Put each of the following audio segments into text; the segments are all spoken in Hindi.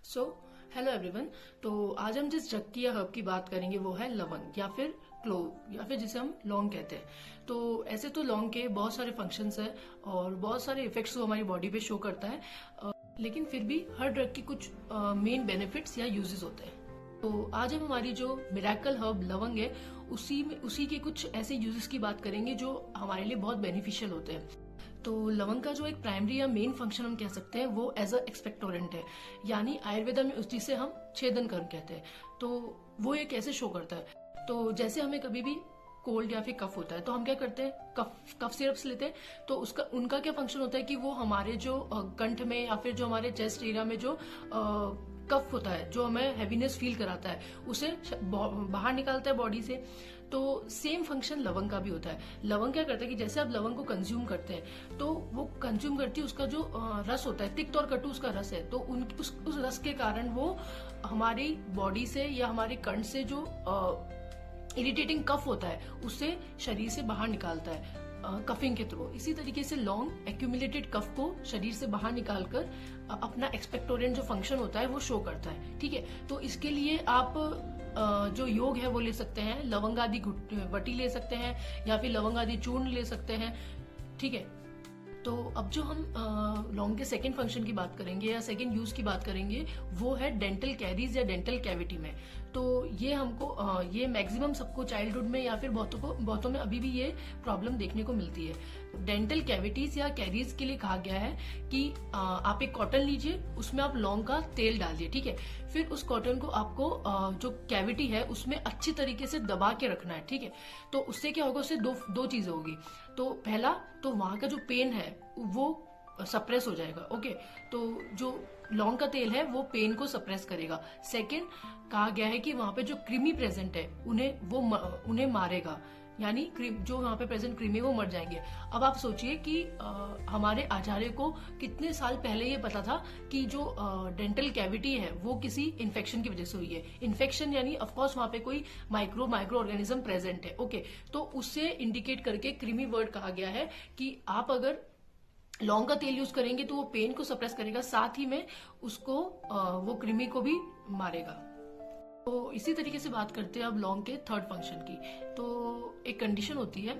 So hello everyone. तो आज हम जिस ड्रग की या हर्ब की बात करेंगे वो है लवंग या फिर क्लोव या फिर जिसे हम लौंग कहते हैं। तो ऐसे तो लौंग के बहुत सारे फंक्शंस हैं और बहुत सारे इफेक्ट्स वो हमारी बॉडी पे शो करता है, लेकिन फिर भी हर ड्रग की कुछ मेन बेनिफिट्स या यूजेस होते हैं। तो आज हम हमारी जो मिरेकल हर्ब लवंग है उसी के कुछ ऐसे यूजेस की बात करेंगे जो हमारे लिए बहुत बेनिफिशियल होते हैं। तो लवंग का जो एक प्राइमरी या मेन फंक्शन हम कह सकते हैं वो एज अ एक्सपेक्टोरेंट है, यानी आयुर्वेदा में उस जिसे हम छेदन कर्म कहते हैं। तो वो ये कैसे शो करता है, तो जैसे हमें कभी भी कोल्ड या फिर कफ होता है तो हम क्या करते हैं, कफ सिरप्स लेते हैं। तो उनका क्या फंक्शन होता है कि वो हमारे जो कंठ में या फिर जो हमारे चेस्ट एरिया में जो कफ होता है, जो हमें हैवीनेस फील कराता है, उसे बाहर निकालता है बॉडी से। तो सेम फंक्शन लवंग का भी होता है। लवंग क्या करता है कि जैसे आप लवंग को कंज्यूम करते हैं तो वो कंज्यूम करती है, उसका जो रस होता है, तिक्त और कटु उसका रस है, तो उस रस के कारण वो हमारी बॉडी से या हमारे कंठ से जो इरिटेटिंग कफ होता है उससे शरीर से बाहर निकालता है कफिंग के थ्रू। इसी तरीके से लौंग एक्यूमुलेटेड कफ को शरीर से बाहर निकालकर अपना एक्सपेक्टोरेंट जो फंक्शन होता है वो शो करता है। ठीक है, तो इसके लिए आप जो योग है वो ले सकते हैं, लवंग आदि वटी ले सकते हैं या फिर लवंग आदि चूर्ण ले सकते हैं। ठीक है, तो अब जो हम लौंग के सेकंड फंक्शन की बात करेंगे या सेकंड यूज की बात करेंगे वो है डेंटल कैरीज या डेंटल कैविटी में। तो ये हमको ये मैक्सिमम सबको चाइल्डहुड में या फिर बहुतों में अभी भी ये प्रॉब्लम देखने को मिलती है। डेंटल कैविटीज या कैरीज के लिए कहा गया है कि आप एक कॉटन लीजिए, उसमें आप लौंग का तेल डालिए। ठीक है, फिर उस कॉटन को आपको जो कैविटी है उसमें अच्छी तरीके से दबा के रखना है। ठीक है, तो उससे क्या होगा, उससे दो चीजें होगी। तो पहला तो वहां का जो पेन है वो सप्रेस हो जाएगा। ओके, तो जो लौंग का तेल है वो पेन को सप्रेस करेगा। सेकंड, कहा गया है कि वहां पे जो कृमि प्रेजेंट है उन्हें मारेगा, यानी जो वहां पे प्रेजेंट कृमि वो मर जाएंगे। अब आप सोचिए कि हमारे आचार्य को कितने साल पहले ये पता था कि जो डेंटल कैविटी है वो किसी इन्फेक्शन की वजह से हुई है। इन्फेक्शन यानी ऑफकोर्स वहां पे कोई माइक्रो ऑर्गेनिज्म प्रेजेंट है। ओके, तो उससे इंडिकेट करके कृमि वर्ड कहा गया है कि आप अगर लौंग का तेल यूज करेंगे तो वो पेन को सप्रेस करेगा, साथ ही में उसको वो कृमि को भी मारेगा। तो इसी तरीके से बात करते हैं अब लौंग के थर्ड फंक्शन की। तो एक कंडीशन होती है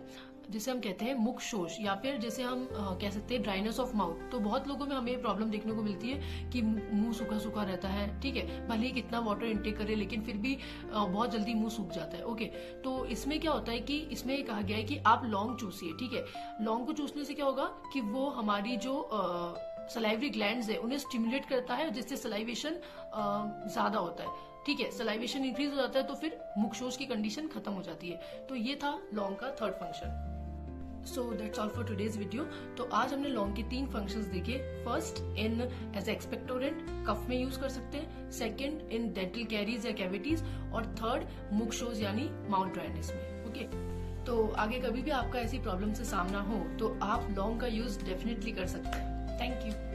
जिसे हम कहते हैं मुख शोष या फिर जैसे हम कह सकते हैं ड्राइनेस ऑफ माउथ। तो बहुत लोगों में हमें प्रॉब्लम देखने को मिलती है कि मुंह सूखा सूखा रहता है। ठीक है, भले ही कितना वाटर इनटेक करे लेकिन फिर भी बहुत जल्दी मुंह सूख जाता है। ओके, तो इसमें क्या होता है कि इसमें कहा गया है कि आप लौंग चूसिए। ठीक है, लौंग को चूसने से क्या होगा कि वो हमारी जो सलाइवरी ग्लैंड्स है उन्हें स्टिमुलेट करता है, जिससे सलाइवेशन ज्यादा होता है। ठीक है, सलाइवेशन इंक्रीज हो जाता है तो फिर मुखशोष की कंडीशन खत्म हो जाती है। तो ये था लौंग का third function. So that's all for today's video. तो आज हमने लौंग के 3 फंक्शंस देखे। फर्स्ट, इन एज एक्सपेक्टोरेंट कफ में यूज कर सकते हैं, सेकंड इन डेंटल कैरीज या कैविटीज, और थर्ड मुखशोष यानी माउथ ड्राइनेस में। ओके, तो आगे कभी भी आपका ऐसी प्रॉब्लम से सामना हो तो आप लौंग का यूज डेफिनेटली कर सकते हैं। Thank you.